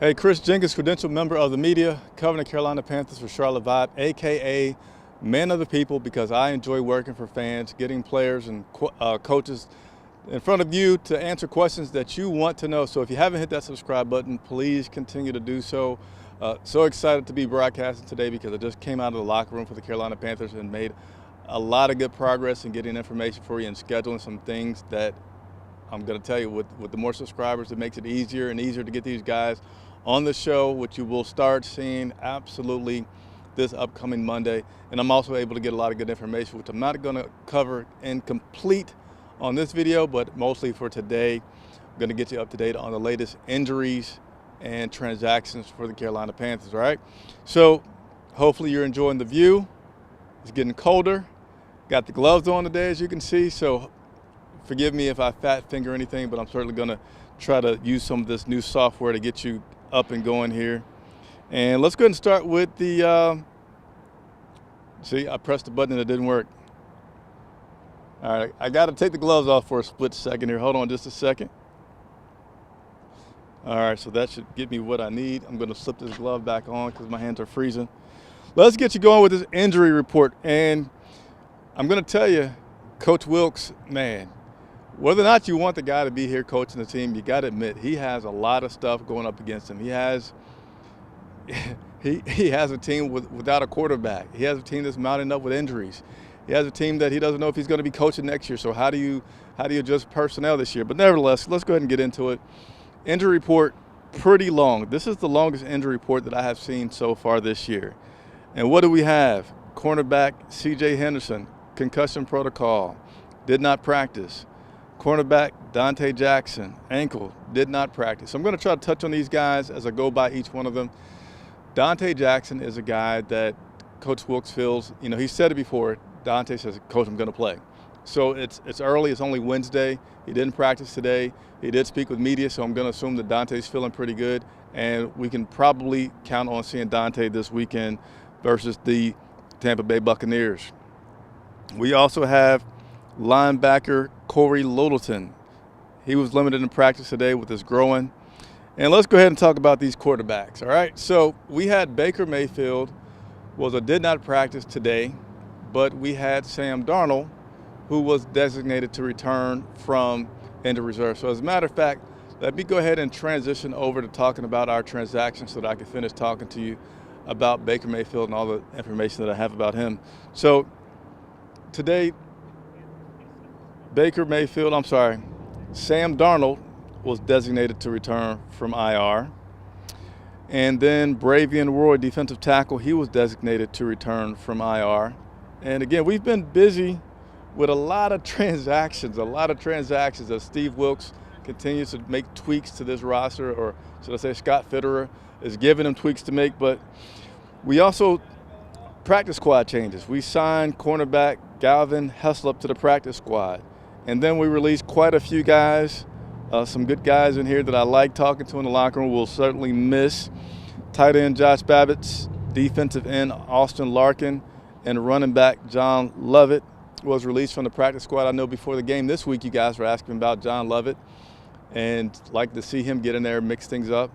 Hey, Chris Jenkins, credentialed member of the media, covering the Carolina Panthers for Charlotte Vibe, aka man of the people, because I enjoy working for fans, getting players and coaches in front of you to answer questions that you want to know. So if you haven't hit that subscribe button, please continue to do so. So excited to be broadcasting today because I just came out of the locker room for the Carolina Panthers and made a lot of good progress in getting information for you and scheduling some things that I'm going to tell you, with the more subscribers, it makes it easier and easier to get these guys on the show, which you will start seeing absolutely this upcoming Monday. And I'm also able to get a lot of good information, which I'm not going to cover in complete on this video, but mostly for today, I'm going to get you up to date on the latest injuries and transactions for the Carolina Panthers, all right? So hopefully you're enjoying the view. It's getting colder. Got the gloves on today, as you can see, so forgive me if I fat finger anything, but I'm certainly going to try to use some of this new software to get you up and going here. And let's go ahead and start with the, see, I pressed the button and it didn't work. All right, I got to take the gloves off for a split second here. Hold on just a second. All right, so that should get me what I need. I'm going to slip this glove back on because my hands are freezing. Let's get you going with this injury report. And I'm going to tell you, Coach Wilks, man, whether or not you want the guy to be here coaching the team, you got to admit he has a lot of stuff going up against him. He has a team without a quarterback. He has a team that's mounting up with injuries. He has a team that he doesn't know if he's going to be coaching next year. So how do you adjust personnel this year? But nevertheless, let's go ahead and get into it. Injury report, pretty long. This is the longest injury report that I have seen so far this year. And what do we have? Cornerback C.J. Henderson, concussion protocol, did not practice. Cornerback Dante Jackson, ankle, did not practice. So I'm going to try to touch on these guys as I go by each one of them. Dante Jackson is a guy that Coach Wilks feels, you know, he said it before. Dante says, Coach, I'm going to play. So it's early. It's only Wednesday. He didn't practice today. He did speak with media, so I'm going to assume that Dante's feeling pretty good. And we can probably count on seeing Dante this weekend versus the Tampa Bay Buccaneers. We also have linebacker Corey Littleton. He was limited in practice today with his groin. And let's go ahead and talk about these quarterbacks, all right? So we had Baker Mayfield did not practice today, but we had Sam Darnold, who was designated to return from injured reserve. So as a matter of fact, let me go ahead and transition over to talking about our transactions so that I can finish talking to you about Baker Mayfield and all the information that I have about him. So today, Sam Darnold was designated to return from IR. And then Bravion Roy, defensive tackle, he was designated to return from IR. And again, we've been busy with a lot of transactions as Steve Wilks continues to make tweaks to this roster, or should I say Scott Fitterer is giving him tweaks to make. But we also practice squad changes. We signed cornerback Galvin Heslop to the practice squad. And then we released quite a few guys, some good guys in here that I like talking to in the locker room. We'll certainly miss tight end Josh Babbitt's, defensive end Austin Larkin, and running back John Lovett was released from the practice squad. I know before the game this week you guys were asking about John Lovett and like to see him get in there and mix things up.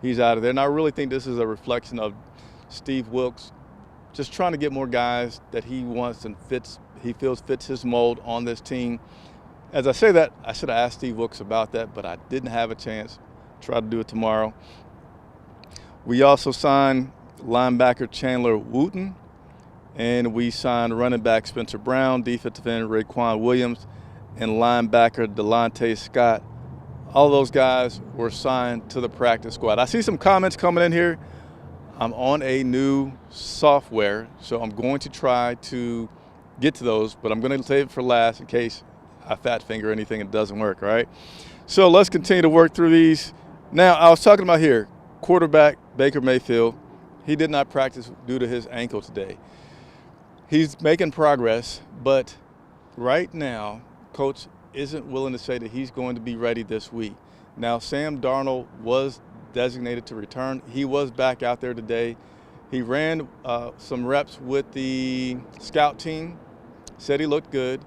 He's out of there. And I really think this is a reflection of Steve Wilks just trying to get more guys that he wants and he feels fits his mold on this team. As I say that, I should have asked Steve Wilks about that, but I didn't have a chance. Try to do it tomorrow. We also signed linebacker Chandler Wooten, and we signed running back Spencer Brown, defensive end Raekwon Williams, and linebacker Delonte Scott. All those guys were signed to the practice squad. I see some comments coming in here. I'm on a new software, so I'm going to try to get to those, but I'm going to save it for last in case I fat finger anything and it doesn't work, all right? So let's continue to work through these. Now, I was talking about here, quarterback Baker Mayfield. He did not practice due to his ankle today. He's making progress, but right now, Coach isn't willing to say that he's going to be ready this week. Now, Sam Darnold was designated to return. He was back out there today. He ran some reps with the scout team, said he looked good,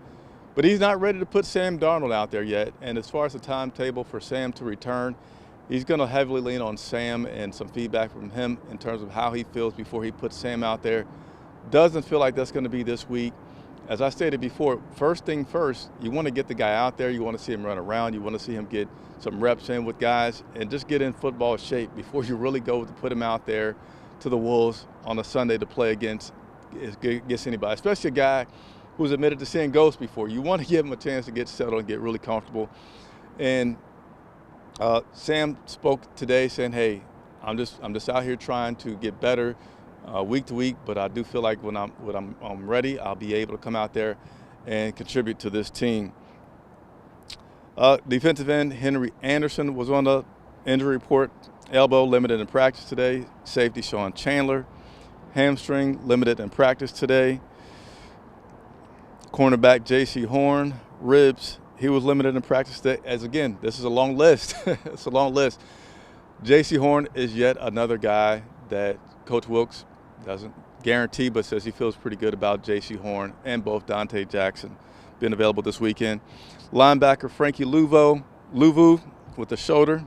but he's not ready to put Sam Darnold out there yet. And as far as the timetable for Sam to return, he's going to heavily lean on Sam and some feedback from him in terms of how he feels before he puts Sam out there. Doesn't feel like that's going to be this week. As I stated before, first thing first, you want to get the guy out there. You want to see him run around. You want to see him get some reps in with guys and just get in football shape before you really go to put him out there to the Wolves on a Sunday to play against anybody, especially a guy who's admitted to seeing ghosts before. You want to give him a chance to get settled and get really comfortable. And Sam spoke today saying, hey, I'm just out here trying to get better week to week, but I do feel like when I'm ready, I'll be able to come out there and contribute to this team. Defensive end Henry Anderson was on the injury report. Elbow limited in practice today. Safety Sean Chandler, hamstring limited in practice today. Cornerback J.C. Horn, ribs, he was limited in practice today. As again, this is a long list. It's a long list. J.C. Horn is yet another guy that Coach Wilkes doesn't guarantee, but says he feels pretty good about J.C. Horn and both Dante Jackson being available this weekend. Linebacker Frankie Luvu with the shoulder.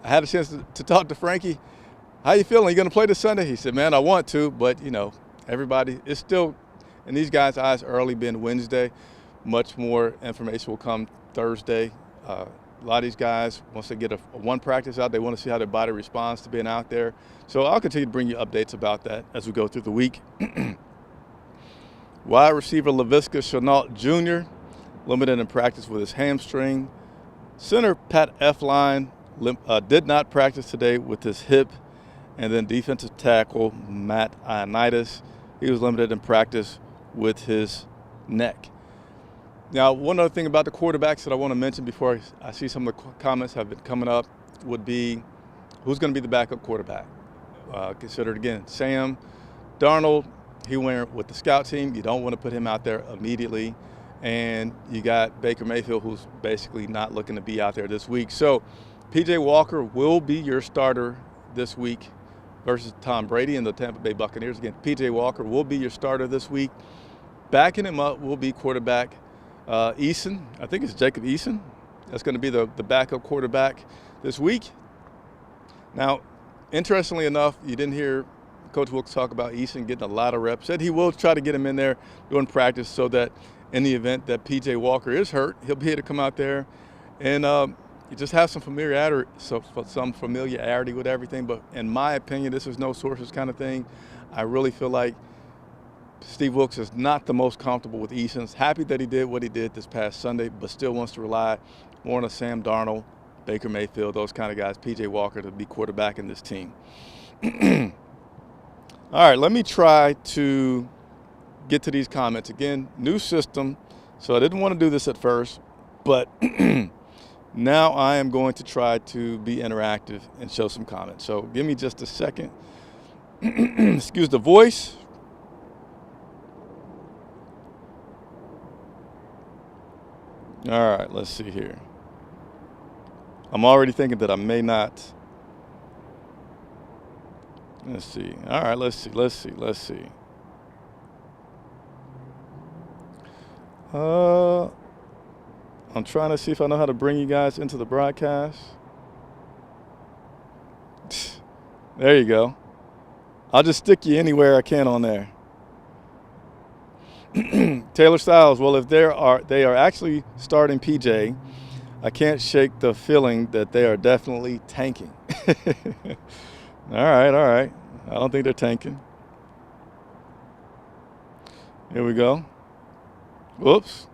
I had a chance to talk to Frankie. How you feeling? You going to play this Sunday? He said, man, I want to, but, everybody is still, in these guys' eyes, early being Wednesday. Much more information will come Thursday. A lot of these guys, once they get a one practice out, they want to see how their body responds to being out there. So I'll continue to bring you updates about that as we go through the week. Wide receiver Laviska Shenault Jr., limited in practice with his hamstring. Center Pat Elflein did not practice today with his hip. And then defensive tackle Matt Ioannidis, he was limited in practice with his neck. Now, one other thing about the quarterbacks that I want to mention before I see some of the comments have been coming up would be who's going to be the backup quarterback. Considered again, Sam Darnold, he went with the scout team. You don't want to put him out there immediately. And you got Baker Mayfield, who's basically not looking to be out there this week. So P.J. Walker will be your starter this week versus Tom Brady and the Tampa Bay Buccaneers. Again, P.J. Walker will be your starter this week. Backing him up will be quarterback Eason. I think it's Jacob Eason. That's going to be the backup quarterback this week. Now, interestingly enough, you didn't hear Coach Wilkes talk about Eason getting a lot of reps. Said he will try to get him in there during practice so that in the event that P.J. Walker is hurt, he'll be able to come out there and you just have some familiarity with everything. But in my opinion, this is no sources kind of thing. I really feel like Steve Wilkes is not the most comfortable with Eason. Happy that he did what he did this past Sunday, but still wants to rely more on Sam Darnold, Baker Mayfield, those kind of guys, P.J. Walker to be quarterback in this team. All right, let me try to get to these comments. Again, new system, so I didn't want to do this at first, but now I am going to try to be interactive and show some comments. So give me just a second. Excuse the voice. All right, let's see here. I'm already thinking that I may not. Let's see. All right, let's see. I'm trying to see if I know how to bring you guys into the broadcast. There you go. I'll just stick you anywhere I can on there. Taylor Styles, well, if they are actually starting PJ, I can't shake the feeling that they are definitely tanking. All right. I don't think they're tanking. Here we go. Whoops.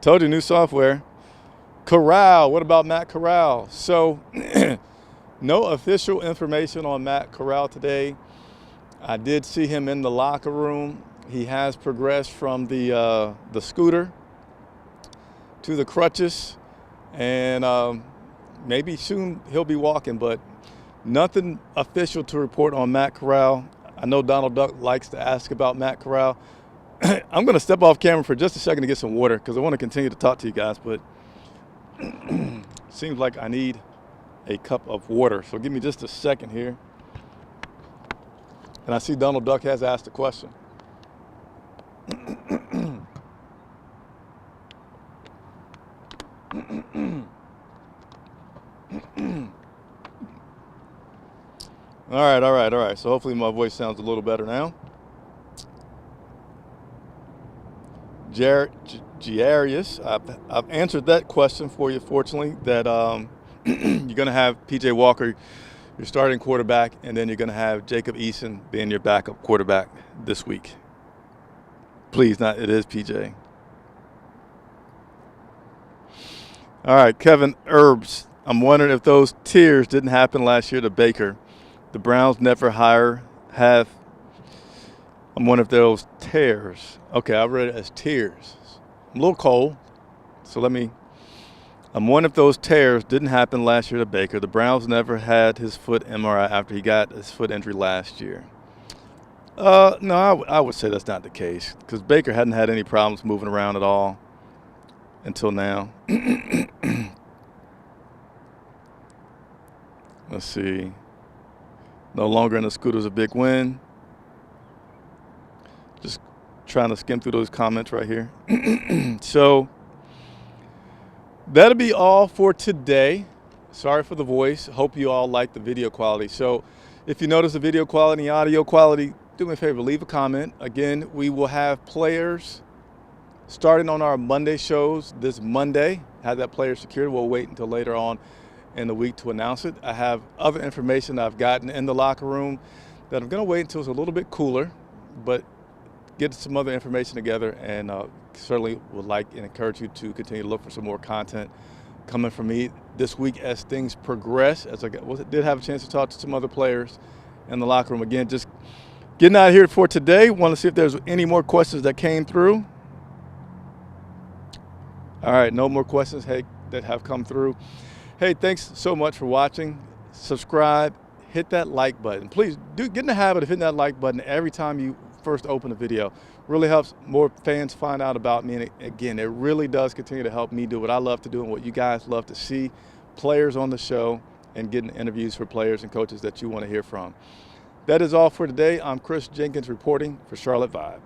Told you, new software. Corral, what about Matt Corral? So no official information on Matt Corral today. I did see him in the locker room. He has progressed from the scooter to the crutches, and maybe soon he'll be walking, but nothing official to report on Matt Corral. I know Donald Duck likes to ask about Matt Corral. I'm going to step off camera for just a second to get some water because I want to continue to talk to you guys, but it seems like I need a cup of water. So give me just a second here. And I see Donald Duck has asked a question. All right, all right, all right. So hopefully my voice sounds a little better now. Jarius, I've answered that question for you, fortunately, that you're going to have P.J. Walker, your starting quarterback, and then you're going to have Jacob Eason being your backup quarterback this week. Please, not it is P.J. All right, Kevin Herbs. I'm wondering if those tears didn't happen last year to Baker. The Browns never have. I'm wondering if those tears. Okay, I read it as tears. I'm a little cold, so I'm wondering if those tears didn't happen last year to Baker. The Browns never had his foot MRI after he got his foot injury last year. No, I would say that's not the case because Baker hadn't had any problems moving around at all until now. Let's see. No longer in the scooter's a big win. Just trying to skim through those comments right here. So that'll be all for today. Sorry for the voice. Hope you all like the video quality. So if you notice the video quality and audio quality, do me a favor, leave a comment. Again, we will have players starting on our Monday shows this Monday. Have that player secured. We'll wait until later on in the week to announce it. I have other information I've gotten in the locker room that I'm going to wait until it's a little bit cooler, but get some other information together, and certainly would like and encourage you to continue to look for some more content coming from me this week as things progress. As I did have a chance to talk to some other players in the locker room. Again, just getting out of here for today. Want to see if there's any more questions that came through. All right, no more questions that have come through. Hey, thanks so much for watching. Subscribe, hit that like button. Please get in the habit of hitting that like button every time you first open a video. Really helps more fans find out about me. And again, it really does continue to help me do what I love to do and what you guys love to see, players on the show and getting interviews for players and coaches that you want to hear from. That is all for today. I'm Chris Jenkins reporting for Charlotte Vibe.